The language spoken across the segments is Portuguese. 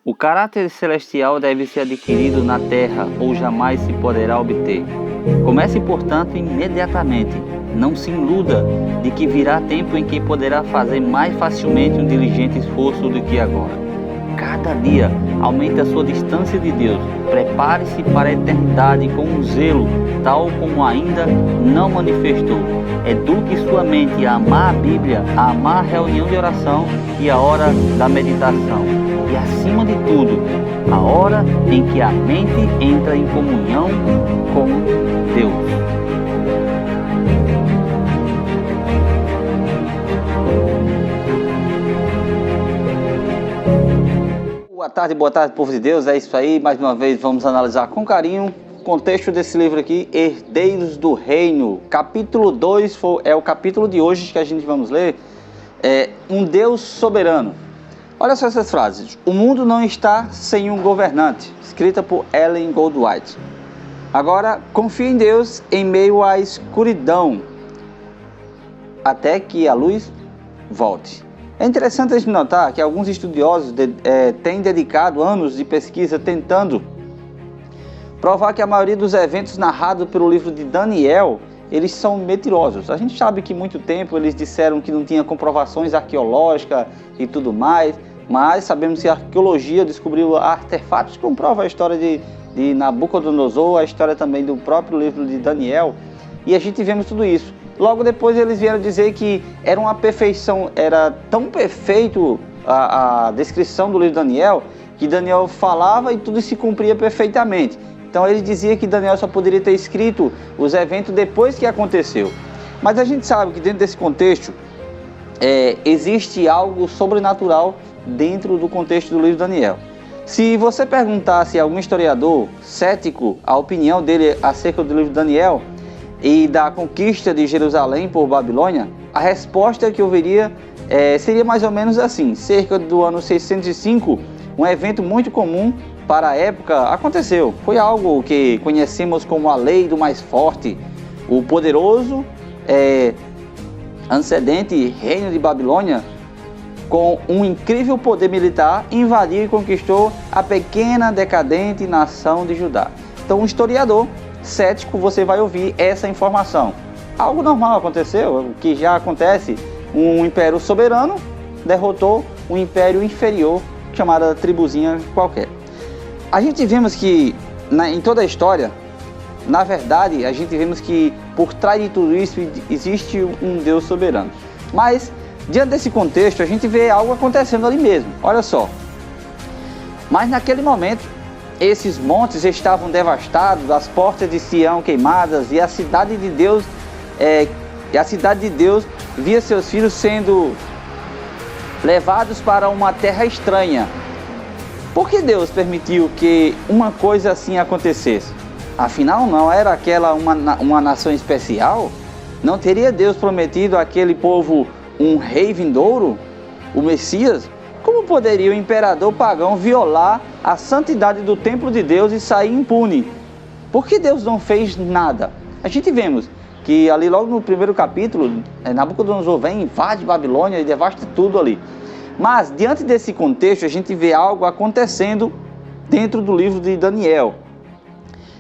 O caráter celestial deve ser adquirido na terra ou jamais se poderá obter. Comece, portanto, imediatamente. Não se iluda de que virá tempo em que poderá fazer mais facilmente um diligente esforço do que agora. Cada dia aumente a sua distância de Deus. Prepare-se para a eternidade com um zelo, tal como ainda não manifestou. Eduque sua mente a amar a Bíblia, a amar a reunião de oração e a hora da meditação. E, acima de tudo, a hora em que a mente entra em comunhão com Deus. Boa tarde, povo de Deus. É isso aí, mais uma vez vamos analisar com carinho o contexto desse livro aqui, Herdeiros do Reino. Capítulo 2 é o capítulo de hoje que a gente vamos ler. Um Deus soberano. Olha só essas frases. O mundo não está sem um governante, escrita por Ellen Goldwhite. Agora, confie em Deus em meio à escuridão, até que a luz volte. É interessante a gente notar que alguns estudiosos têm dedicado anos de pesquisa tentando provar que a maioria dos eventos narrados pelo livro de Daniel, eles são mentirosos. A gente sabe que muito tempo eles disseram que não tinha comprovações arqueológicas e tudo mais, mas sabemos que a arqueologia descobriu artefatos que comprovam a história de Nabucodonosor, a história também do próprio livro de Daniel, e a gente vemos tudo isso. Logo depois eles vieram dizer que era uma perfeição, era tão perfeito a descrição do livro de Daniel, que Daniel falava e tudo se cumpria perfeitamente. Então ele dizia que Daniel só poderia ter escrito os eventos depois que aconteceu. Mas a gente sabe que dentro desse contexto existe algo sobrenatural dentro do contexto do livro de Daniel. Se você perguntasse a algum historiador cético a opinião dele acerca do livro de Daniel e da conquista de Jerusalém por Babilônia, a resposta que eu veria seria mais ou menos assim: cerca do ano 605, um evento muito comum para a época aconteceu. Foi algo que conhecemos como a lei do mais forte. O poderoso antecedente reino de Babilônia, com um incrível poder militar, invadiu e conquistou a pequena decadente nação de Judá. Então, um historiador cético, você vai ouvir essa informação. Algo normal aconteceu, o que já acontece. Um império soberano derrotou um império inferior, chamada tribuzinha qualquer. A gente vemos que, em toda a história, na verdade, a gente vemos que por trás de tudo isso existe um Deus soberano. Mas, diante desse contexto, a gente vê algo acontecendo ali mesmo. Olha só. Mas naquele momento, esses montes estavam devastados, as portas de Sião queimadas, e a cidade de Deus via seus filhos sendo levados para uma terra estranha. Por que Deus permitiu que uma coisa assim acontecesse? Afinal, não era aquela uma nação especial? Não teria Deus prometido àquele povo um rei vindouro, o Messias? Como poderia o imperador pagão violar a santidade do templo de Deus e sair impune? Por que Deus não fez nada? A gente vemos que ali logo no primeiro capítulo, Nabucodonosor vem, invade Babilônia e devasta tudo ali. Mas diante desse contexto, a gente vê algo acontecendo dentro do livro de Daniel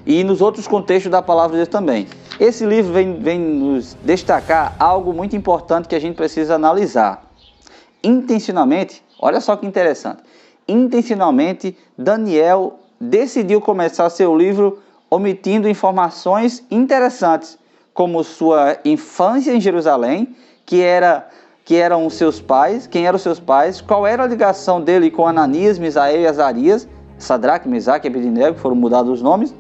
e nos outros contextos da palavra de Deus também. Esse livro vem nos destacar algo muito importante que a gente precisa analisar. Intencionalmente, olha só que interessante, intencionalmente Daniel decidiu começar seu livro omitindo informações interessantes, como sua infância em Jerusalém, quem eram seus pais, qual era a ligação dele com Ananias, Misael e Azarias, Sadraque, Mesaque e Abednego, que foram mudados os nomes,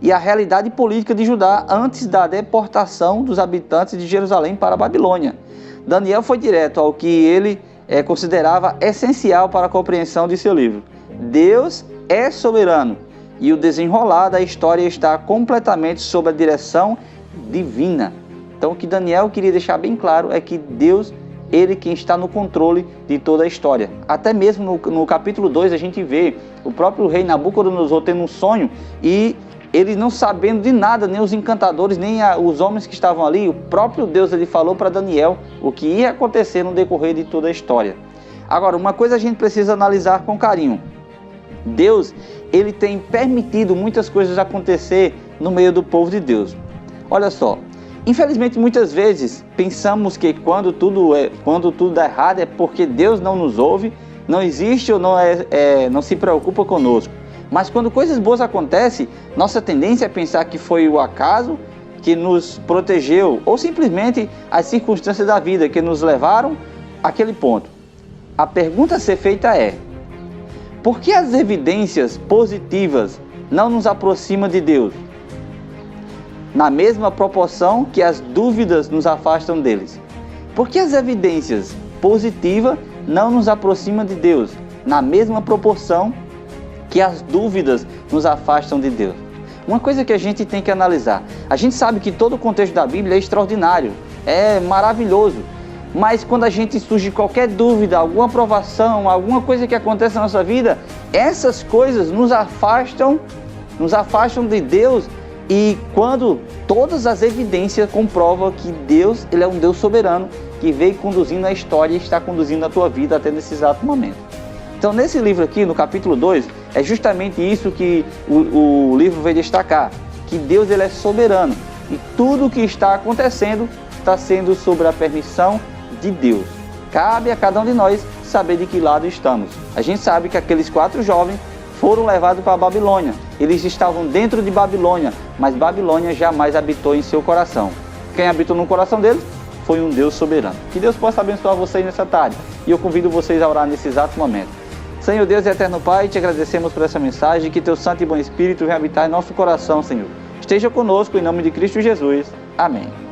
e a realidade política de Judá antes da deportação dos habitantes de Jerusalém para a Babilônia. Daniel foi direto ao que ele considerava essencial para a compreensão de seu livro. Deus é soberano e o desenrolar da história está completamente sob a direção divina. Então, o que Daniel queria deixar bem claro é que Deus, ele quem está no controle de toda a história. Até mesmo no capítulo 2 a gente vê o próprio rei Nabucodonosor tendo um sonho e ele não sabendo de nada, nem os encantadores, nem os homens que estavam ali, o próprio Deus ele falou para Daniel o que ia acontecer no decorrer de toda a história. Agora, uma coisa a gente precisa analisar com carinho. Deus, ele tem permitido muitas coisas acontecer no meio do povo de Deus. Olha só, infelizmente muitas vezes pensamos que quando tudo dá errado é porque Deus não nos ouve, não existe ou não se preocupa conosco. Mas quando coisas boas acontecem, nossa tendência é pensar que foi o acaso que nos protegeu ou simplesmente as circunstâncias da vida que nos levaram àquele ponto. A pergunta a ser feita é: por que as evidências positivas não nos aproximam de Deus? Na mesma proporção que as dúvidas nos afastam deles. Por que as evidências positivas não nos aproximam de Deus? Na mesma proporção que as dúvidas nos afastam de Deus. Uma coisa que a gente tem que analisar. A gente sabe que todo o contexto da Bíblia é extraordinário, é maravilhoso. Mas quando a gente surge qualquer dúvida, alguma provação, alguma coisa que acontece na nossa vida, essas coisas nos afastam de Deus. E quando todas as evidências comprovam que Deus, ele é um Deus soberano, que veio conduzindo a história e está conduzindo a tua vida até nesse exato momento. Então, nesse livro aqui, no capítulo 2, é justamente isso que o livro vai destacar, que Deus, ele é soberano e tudo o que está acontecendo está sendo sob a permissão de Deus. Cabe a cada um de nós saber de que lado estamos. A gente sabe que aqueles 4 jovens foram levados para a Babilônia. Eles estavam dentro de Babilônia, mas Babilônia jamais habitou em seu coração. Quem habitou no coração deles foi um Deus soberano. Que Deus possa abençoar vocês nessa tarde. E eu convido vocês a orar nesse exato momento. Senhor Deus e eterno Pai, te agradecemos por essa mensagem, que teu santo e bom Espírito venha habitar em nosso coração, Senhor. Esteja conosco em nome de Cristo Jesus. Amém.